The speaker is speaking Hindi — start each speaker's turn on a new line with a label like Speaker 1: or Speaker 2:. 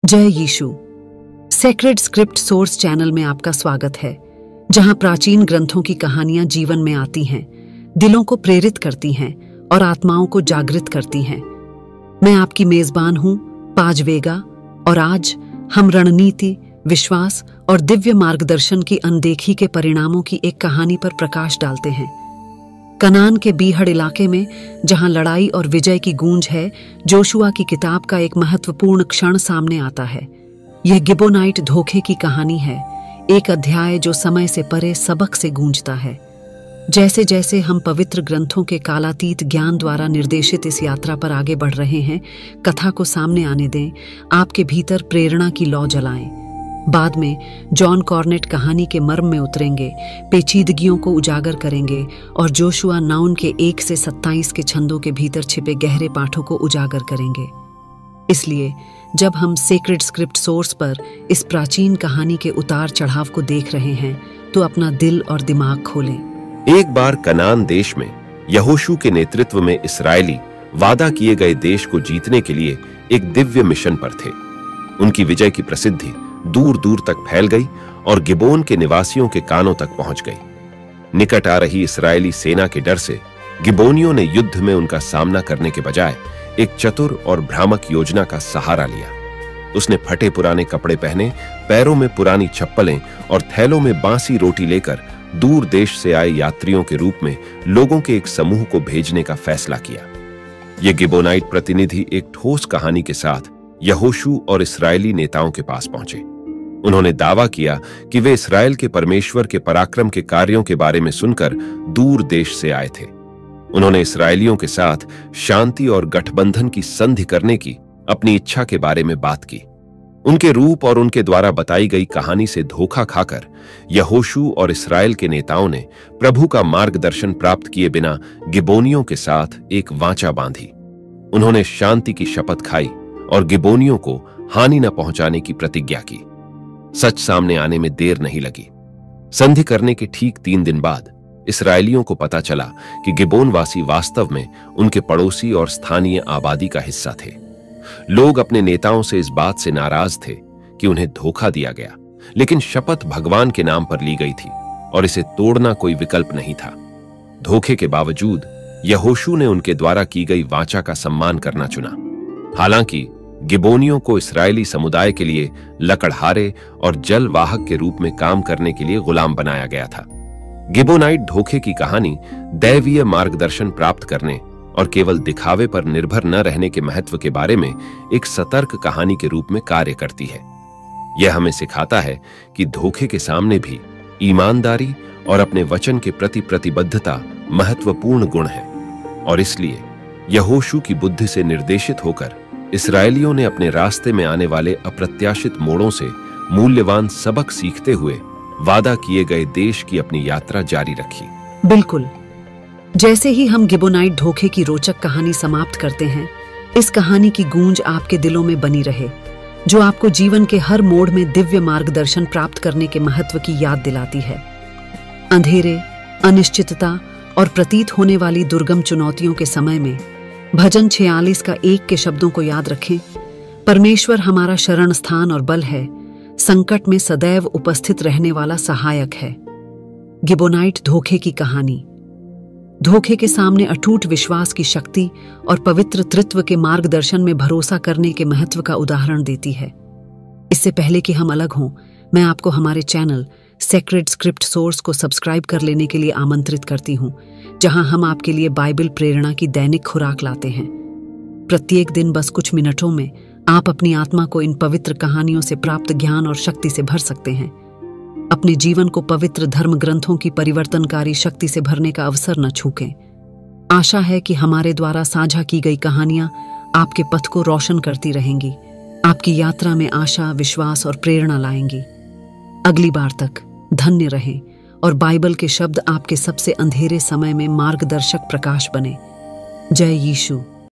Speaker 1: जय यीशु। सेक्रेड स्क्रिप्ट सोर्स चैनल में आपका स्वागत है, जहां प्राचीन ग्रंथों की कहानियां जीवन में आती हैं, दिलों को प्रेरित करती हैं और आत्माओं को जागृत करती हैं। मैं आपकी मेजबान हूं, पाज वेगा, और आज हम रणनीति, विश्वास और दिव्य मार्गदर्शन की अनदेखी के परिणामों की एक कहानी पर प्रकाश डालते हैं। कनान के बीहड़ इलाके में, जहां लड़ाई और विजय की गूंज है, जोशुआ की किताब का एक महत्वपूर्ण क्षण सामने आता है। यह गिबोनाइट धोखे की कहानी है, एक अध्याय जो समय से परे सबक से गूंजता है। जैसे जैसे हम पवित्र ग्रंथों के कालातीत ज्ञान द्वारा निर्देशित इस यात्रा पर आगे बढ़ रहे हैं, कथा को सामने आने दें, आपके भीतर प्रेरणा की लौ जलाएं। बाद में जॉन कॉर्नेट कहानी के मर्म में उतरेंगे, पेचीदगियों को उजागर करेंगे और जोशुआ 9 के 1 से 27 के छंदों के भीतर छिपे गहरे पाठों को उजागर करेंगे। इसलिए जब हम सेक्रेड स्क्रिप्ट सोर्स पर इस प्राचीन कहानी के उतार चढ़ाव को देख रहे हैं, तो अपना दिल और दिमाग खोलें।
Speaker 2: एक बार कनान देश में यहोशू के नेतृत्व में इस्राएली वादा किए गए देश को जीतने के लिए एक दिव्य मिशन पर थे। उनकी विजय की प्रसिद्धि दूर दूर तक फैल गई और गिबोन के निवासियों के कानों तक पहुंच गई। निकट आ रही इस्राएली सेना के डर से गिबोनियों ने युद्ध में उनका सामना करने के बजाय एक चतुर और भ्रामक योजना का सहारा लिया। उसने फटे पुराने कपड़े पहने, पैरों में पुरानी चप्पलें और थैलों में बासी रोटी लेकर दूर देश से आए यात्रियों के रूप में लोगों के एक समूह को भेजने का फैसला किया। ये गिबोनाइट प्रतिनिधि एक ठोस कहानी के साथ यहोशू और इस्राएली नेताओं के पास पहुंचे। उन्होंने दावा किया कि वे इस्राएल के परमेश्वर के पराक्रम के कार्यों के बारे में सुनकर दूर देश से आए थे। उन्होंने इस्राएलियों के साथ शांति और गठबंधन की संधि करने की अपनी इच्छा के बारे में बात की। उनके रूप और उनके द्वारा बताई गई कहानी से धोखा खाकर यहोशू और इस्राएल के नेताओं ने प्रभु का मार्गदर्शन प्राप्त किए बिना गिबोनियों के साथ एक वाचा बांधी। उन्होंने शांति की शपथ खाई और गिबोनियों को हानि न पहुंचाने की प्रतिज्ञा की। सच सामने आने में देर नहीं लगी। संधि करने के ठीक 3 दिन बाद इस्राएलियों को पता चला कि गिबोनवासी वास्तव में उनके पड़ोसी और स्थानीय आबादी का हिस्सा थे। लोग अपने नेताओं से इस बात से नाराज थे कि उन्हें धोखा दिया गया, लेकिन शपथ भगवान के नाम पर ली गई थी और इसे तोड़ना कोई विकल्प नहीं था। धोखे के बावजूद यहोशू ने उनके द्वारा की गई वाचा का सम्मान करना चुना। हालांकि गिबोनियों को इस्राएली समुदाय के लिए लकड़हारे और जलवाहक के रूप में काम करने के लिए गुलाम बनाया गया था। गिबोनाइट धोखे की कहानी दैवीय मार्गदर्शन प्राप्त करने और केवल दिखावे पर निर्भर न रहने के महत्व के बारे में एक सतर्क कहानी के रूप में कार्य करती है। यह हमें सिखाता है कि धोखे के सामने भी ईमानदारी और अपने वचन के प्रति प्रतिबद्धता महत्वपूर्ण गुण है। और इसलिए यहोशू की बुद्धि से निर्देशित होकर इस्राएलियों ने अपने रास्ते में आने वाले अप्रत्याशित मोड़ों से मूल्यवान सबक सीखते हुए वादा किए गए देश की अपनी यात्रा जारी रखी।
Speaker 1: बिल्कुल। जैसे ही हम गिबोनाइट धोखे की रोचक कहानी समाप्त करते हैं, इस कहानी की गूंज आपके दिलों में बनी रहे, जो आपको जीवन के हर मोड़ में दिव्य मार्गदर्शन प्राप्त करने के महत्व की याद दिलाती है। अंधेरे, अनिश्चितता और प्रतीत होने वाली दुर्गम चुनौतियों के समय में भजन 46 का 1 के शब्दों को याद रखें। परमेश्वर हमारा शरण स्थान और बल है, संकट में सदैव उपस्थित रहने वाला सहायक है। गिबोनाइट धोखे की कहानी धोखे के सामने अटूट विश्वास की शक्ति और पवित्र तृत्व के मार्गदर्शन में भरोसा करने के महत्व का उदाहरण देती है। इससे पहले कि हम अलग हों, मैं आपको हमारे चैनल सेक्रेड स्क्रिप्ट सोर्स को सब्सक्राइब कर लेने के लिए आमंत्रित करती हूं, जहां हम आपके लिए बाइबल प्रेरणा की दैनिक खुराक लाते हैं। प्रत्येक दिन बस कुछ मिनटों में आप अपनी आत्मा को इन पवित्र कहानियों से प्राप्त ज्ञान और शक्ति से भर सकते हैं। अपने जीवन को पवित्र धर्म ग्रंथों की परिवर्तनकारी शक्ति से भरने का अवसर न चूकें। आशा है कि हमारे द्वारा साझा की गई कहानियां आपके पथ को रोशन करती रहेंगी, आपकी यात्रा में आशा, विश्वास और प्रेरणा लाएंगी। अगली बार तक धन्य रहें और बाइबल के शब्द आपके सबसे अंधेरे समय में मार्गदर्शक प्रकाश बने। जय यीशु।